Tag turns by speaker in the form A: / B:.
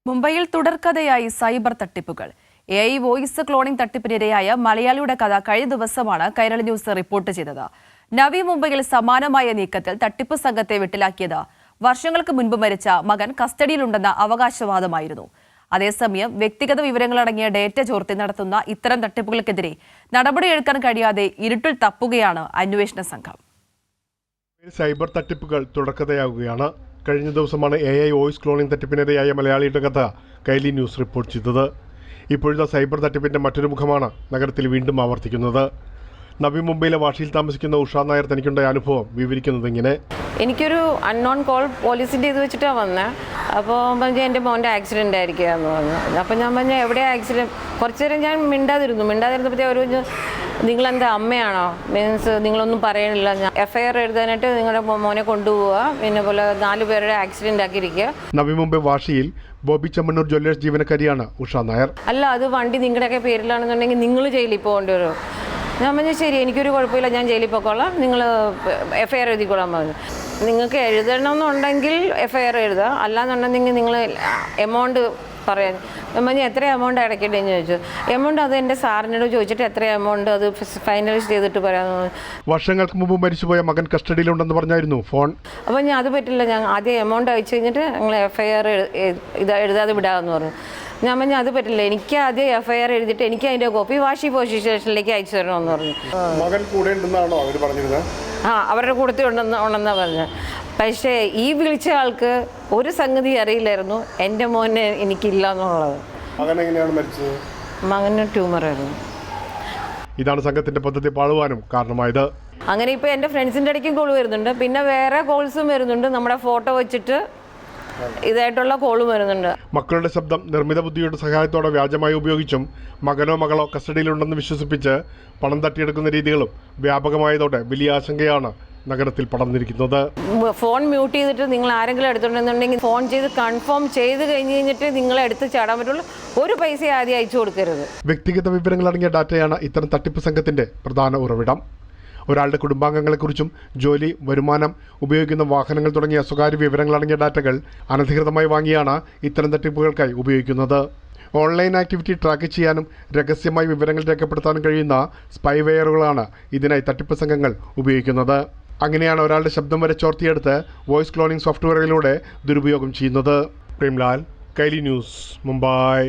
A: മുംബൈയിൽ തുടർക്കഥയായി സൈബർ തട്ടിപ്പുകൾ. AI voice cloning തട്ടിപ്പിനിരയായ മലയാളിയുടെ കഥ കഴിഞ്ഞ ദിവസമാണ് കൈരളി ന്യൂസ് റിപ്പോർട്ട് ചെയ്തത്. നവി മുംബൈയിൽ സമാനമായ നീക്കത്തിൽ തട്ടിപ്പ് സംഘത്തെ വിട്ടിലാക്കിയത് വർഷങ്ങൾക്ക് മുൻപ് മരിച്ച മകൻ കസ്റ്റഡിയിലുണ്ടെന്ന അവകാശവാദമായിരുന്നു. അതേസമയം വ്യക്തിഗത വിവരങ്ങളടങ്ങിയ ഡേറ്റ ചോർത്തി നടത്തുന്ന ഇത്തരം തട്ടിപ്പുകൾക്കെതിരെ നടപടിയെടുക്കാൻ കഴിയാതെ ഇരുട്ടിൽ തപ്പുകയാണ് അന്വേഷണ സംഘം.
B: സൈബർ തട്ടിപ്പുകൾ തുടർക്കഥയാകുകയാണ്. കഴിഞ്ഞ ദിവസമാണ് AI വോയിസ് ക്ലോണിംഗ് തട്ടിപ്പിനിരയായ മലയാളിയുടെ കഥ കൈരളി ന്യൂസ് റിപ്പോർട്ട് ചെയ്തത്. ഇപ്പോഴത്തെ സൈബർ തട്ടിപ്പിന്റെ മറ്റൊരു മുഖമാണ് നഗരത്തിൽ വീണ്ടും ആവർത്തിക്കുന്നത്. നവി മുംബൈയിലെ വാഷിയിൽ താമസിക്കുന്ന ഉഷ നായർ തനിക്കുണ്ടായ അനുഭവം വിവരിക്കുന്നത് ഇങ്ങനെ.
C: എനിക്കൊരു അൺനോൺ കോൾ പോലീസിൻ്റെ ഇത് വെച്ചിട്ടാണ് വന്നത്. അപ്പോൾ പറഞ്ഞാൽ എൻ്റെ മോൻ്റെ ആക്സിഡൻ്റ് ആയിരിക്കുകയെന്ന് പറഞ്ഞു. അപ്പോൾ ഞാൻ പറഞ്ഞാൽ എവിടെയാണ് ആക്സിഡൻറ്റ്? കുറച്ച് നേരം ഞാൻ മിണ്ടാതിരുന്നപ്പോഴത്തേ ഒരു നിങ്ങളെന്താ അമ്മയാണോ, മീൻസ് നിങ്ങളൊന്നും പറയണില്ല, FIR എഴുതാനായിട്ട് നിങ്ങളുടെ മോനെ കൊണ്ടുപോവുക, പിന്നെ പോലെ 4 പേരുടെ ആക്സിഡൻ്റ് ആക്കിയിരിക്കുക.
B: നവി മുംബൈ വാഷിയിൽ ബോബി ചെമ്മണ്ണൂർ ജ്വല്ലേഴ്സ് ജീവനക്കാരിയാണ് ഉഷ നായർ.
C: അല്ല, അത് വണ്ടി നിങ്ങളുടെയൊക്കെ പേരിലാണെന്നുണ്ടെങ്കിൽ നിങ്ങൾ ജയിലിൽ പോകേണ്ടി വരും. ഞാൻ പറഞ്ഞാൽ ശരി, എനിക്കൊരു കുഴപ്പമില്ല, ഞാൻ ജയിലിൽ പോയിക്കോളാം, നിങ്ങൾ FIR എഴുതിക്കോളാൻ പറഞ്ഞു. നിങ്ങൾക്ക് എഴുതണമെന്നുണ്ടെങ്കിൽ FIR എഴുതുക, അല്ലാന്നുണ്ടെങ്കിൽ നിങ്ങൾ എമൗണ്ട് പറയാൻ. ഞാൻ പറഞ്ഞാൽ എത്ര എമൗണ്ട് അടയ്ക്കേണ്ടതെന്ന് ചോദിച്ചു. എമൗണ്ട് അത് എൻ്റെ സാറിനോട് ചോദിച്ചിട്ട് എത്ര എമൗണ്ട് അത് ഫൈനലൈസ് ചെയ്തിട്ട് പറയാമെന്ന്.
B: വർഷങ്ങൾക്ക് മുമ്പ് മരിച്ചുപോയ മകൻ കസ്റ്റഡിയിലുണ്ടെന്ന് പറഞ്ഞായിരുന്നു ഫോൺ.
C: അപ്പോൾ ഞാൻ അത് പറ്റില്ല, ഞാൻ ആദ്യം എമൗണ്ട് അയച്ചു കഴിഞ്ഞിട്ട് നിങ്ങൾ FIR എഴുതാതെ വിടാമെന്ന് പറഞ്ഞു. ഞാൻ പറഞ്ഞാൽ അത് പറ്റില്ല, എനിക്ക് ആദ്യം FIR എഴുതിയിട്ട് എനിക്ക് അതിൻ്റെ കോപ്പി വാഷി പോലീസ് സ്റ്റേഷനിലേക്ക് അയച്ചു തരണമെന്ന് പറഞ്ഞു.
B: മകൻ കൂടെ ഉണ്ടെന്നാണോ അവർ പറഞ്ഞിരുന്നത്?
C: അവരുടെ കൂട്ടത്തിൽ ഉണ്ടെന്നാണ് പറഞ്ഞത്. പക്ഷേ ഈ വിളിച്ച ആൾക്ക് ഒരു സംഗതി അറിയില്ലായിരുന്നു, എൻ്റെ മോനെ എനിക്കില്ല എന്നുള്ളത്. മകന് ട്യൂമറായിരുന്നു.
B: ഇതാണ് സംഘത്തിന്റെ പദ്ധതി പാളുവാനും കാരണമായത്.
C: അങ്ങനെ ഇപ്പോൾ എൻ്റെ ഫ്രണ്ട്സിൻ്റെ ഇടയ്ക്കും കോൾ വരുന്നുണ്ട്, പിന്നെ വേറെ കോൾസും വരുന്നുണ്ട്. നമ്മുടെ ഫോട്ടോ വെച്ചിട്ട് ഇതായിട്ടുള്ള കോളും വരുന്നുണ്ട്.
B: മക്കളുടെ ശബ്ദം നിർമ്മിത ബുദ്ധിയുടെ സഹായത്തോടെ വ്യാജമായി ഉപയോഗിച്ചും മകനോ മകളോ കസ്റ്റഡിയിലുണ്ടെന്ന് വിശ്വസിപ്പിച്ച് പണം തട്ടിയെടുക്കുന്ന രീതികളും വ്യാപകമായതോടെ വലിയ ആശങ്കയാണ് നഗരത്തിൽ പടർന്നിരിക്കുന്നത്.
C: ഫോൺ മ്യൂട്ട് ചെയ്തിട്ട് നിങ്ങൾ ആരെങ്കിലും എടുത്തിട്ടുണ്ടെന്നുണ്ടെങ്കിൽ ഫോൺ ചെയ്ത് കൺഫേം ചെയ്ത് കഴിഞ്ഞിട്ട് നിങ്ങളെ എടുത്ത് ചാടാൻ പറ്റുള്ളൂ. ഒരു പൈസ ആദ്യം അയച്ചു കൊടുക്കരുത്.
B: വ്യക്തിഗത വിവരങ്ങളടങ്ങിയ ഡാറ്റയാണ് ഇത്തരം തട്ടിപ്പ് സംഘത്തിന്റെ പ്രധാന ഉറവിടം. ഒരാളുടെ കുടുംബാംഗങ്ങളെക്കുറിച്ചും ജോലി, വരുമാനം, ഉപയോഗിക്കുന്ന വാഹനങ്ങൾ തുടങ്ങിയ സ്വകാര്യ വിവരങ്ങളടങ്ങിയ ഡാറ്റകൾ അനധികൃതമായി വാങ്ങിയാണ് ഇത്തരം തട്ടിപ്പുകൾക്കായി ഉപയോഗിക്കുന്നത്. ഓൺലൈൻ ആക്ടിവിറ്റി ട്രാക്ക് ചെയ്യാനും രഹസ്യമായി വിവരങ്ങൾ രേഖപ്പെടുത്താനും കഴിയുന്ന സ്പൈവെയറുകളാണ് ഇതിനായി തട്ടിപ്പ് സംഘങ്ങൾ ഉപയോഗിക്കുന്നത്. അങ്ങനെയാണ് ഒരാളുടെ ശബ്ദം വരെ ചോർത്തിയെടുത്ത് വോയിസ് ക്ലോണിംഗ് സോഫ്റ്റ്വെയറുകളിലൂടെ ദുരുപയോഗം ചെയ്യുന്നത്. പ്രേംലാൽ, കൈരളി ന്യൂസ്, മുംബൈ.